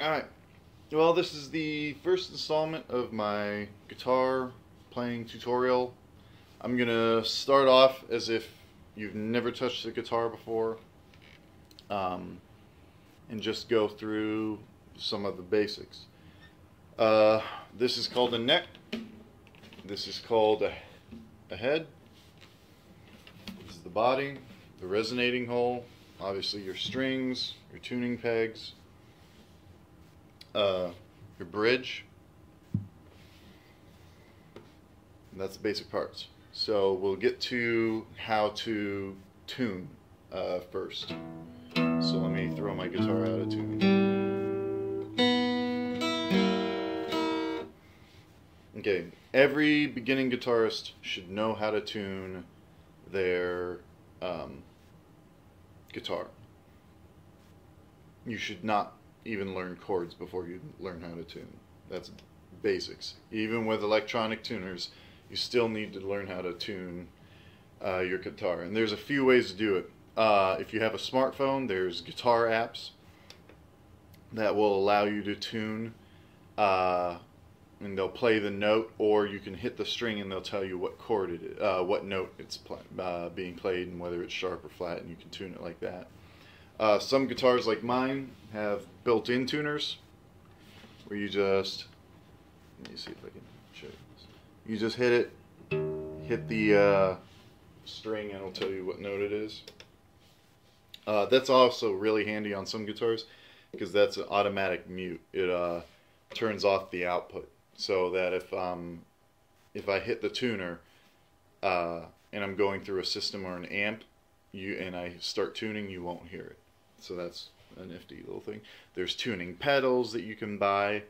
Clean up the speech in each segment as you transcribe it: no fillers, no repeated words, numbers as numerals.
Alright, well, this is the first installment of my guitar playing tutorial. I'm gonna start off as if you've never touched the guitar before, um, and just go through some of the basics. This is called a neck, this is called a head, this is the body, the resonating hole, obviously your strings, your tuning pegs, your bridge. And that's the basic parts. So we'll get to how to tune first. So let me throw my guitar out of tune. Okay, every beginning guitarist should know how to tune their guitar. You should not even learn chords before you learn how to tune. That's basics. Even with electronic tuners, you still need to learn how to tune your guitar. And there's a few ways to do it. If you have a smartphone, there's guitar apps that will allow you to tune, and they'll play the note, or you can hit the string and they'll tell you what chord it is, what note it's being played, and whether it's sharp or flat, and you can tune it like that. Some guitars like mine have built-in tuners where you just, let me see if I can show you this. You just hit it, hit the string, and it'll tell you what note it is. That's also really handy on some guitars because that's an automatic mute. It turns off the output so that if I hit the tuner and I'm going through a system or an amp, and I start tuning, you won't hear it. So that's a nifty little thing. There's tuning pedals that you can buy,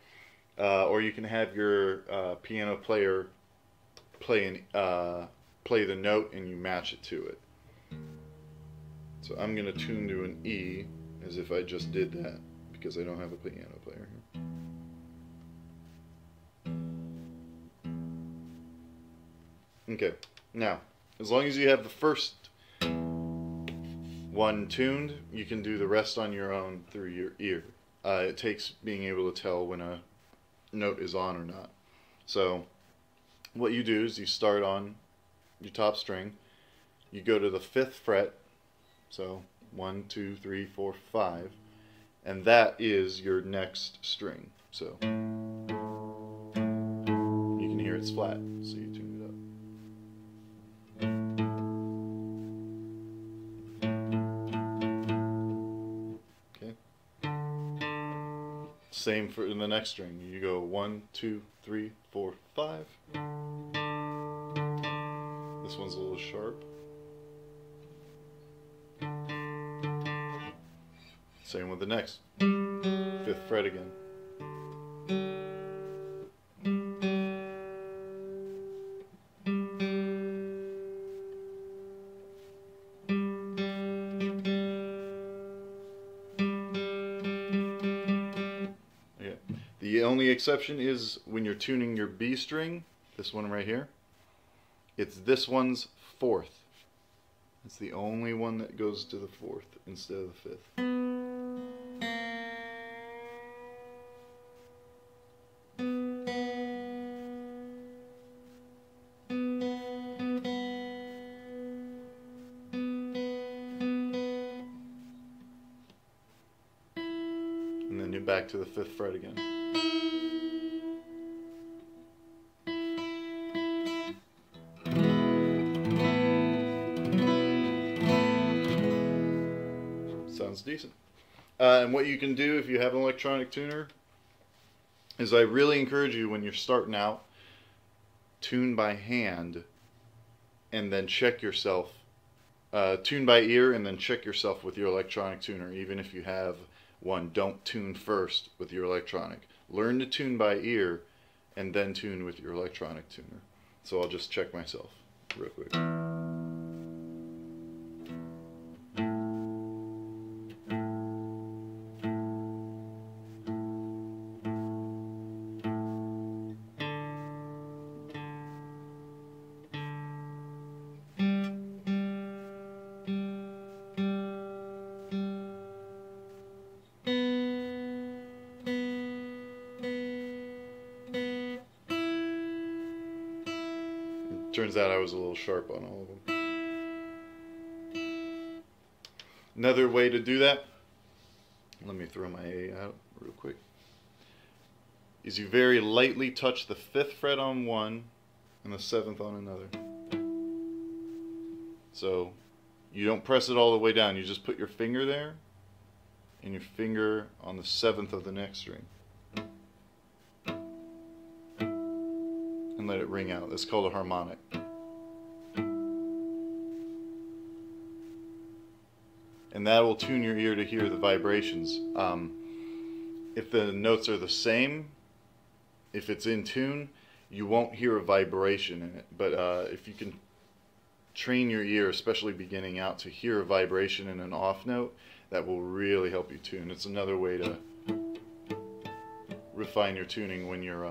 or you can have your piano player play the note and you match it to it. So I'm going to tune to an E as if I just did that because I don't have a piano player here. Okay, now as long as you have the first one tuned, you can do the rest on your own through your ear. It takes being able to tell when a note is on or not. So what you do is you start on your top string, you go to the 5th fret, so 1, 2, 3, 4, 5, and that is your next string. So you can hear it's flat, so you tune it up. Same for in the next string. You go 1, 2, 3, 4, 5. This one's a little sharp. Same with the next. 5th fret again. The only exception is when you're tuning your B string, this one right here, it's this one's 4th. It's the only one that goes to the 4th instead of the 5th. And then you're back to the 5th fret again. Sounds decent. And what you can do if you have an electronic tuner is I really encourage you when you're starting out, tune by hand and then check yourself. Tune by ear and then check yourself with your electronic tuner. Even if you have one, don't tune first with your electronic. Learn to tune by ear and then tune with your electronic tuner. So I'll just check myself real quick. Turns out I was a little sharp on all of them. Another way to do that, let me throw my A out real quick, is you very lightly touch the 5th fret on one and the 7th on another. So you don't press it all the way down, you just put your finger there and your finger on the 7th of the next string and let it ring out. That's called a harmonic. And that will tune your ear to hear the vibrations. If the notes are the same, if it's in tune, you won't hear a vibration in it. But if you can train your ear, especially beginning out, to hear a vibration in an off note, that will really help you tune. It's another way to refine your tuning when you're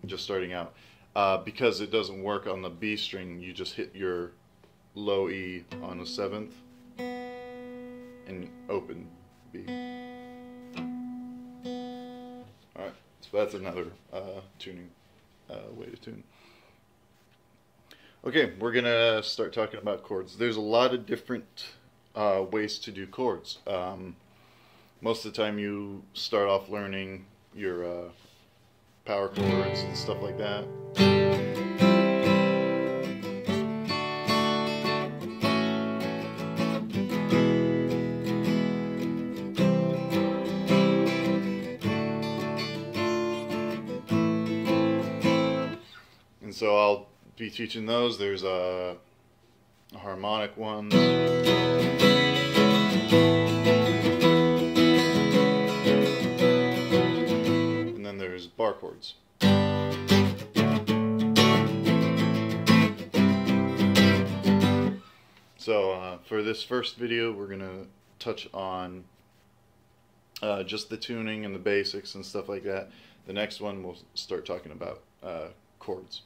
just starting out. Because it doesn't work on the B string, you just hit your low E on the 7th and open B. Alright, so that's another tuning way to tune. Okay, we're gonna start talking about chords. There's a lot of different ways to do chords. Most of the time you start off learning your power chords and stuff like that. And so I'll be teaching those. There's a harmonic ones. And then there's bar chords. So for this first video, we're going to touch on just the tuning and the basics and stuff like that. The next one we'll start talking about chords.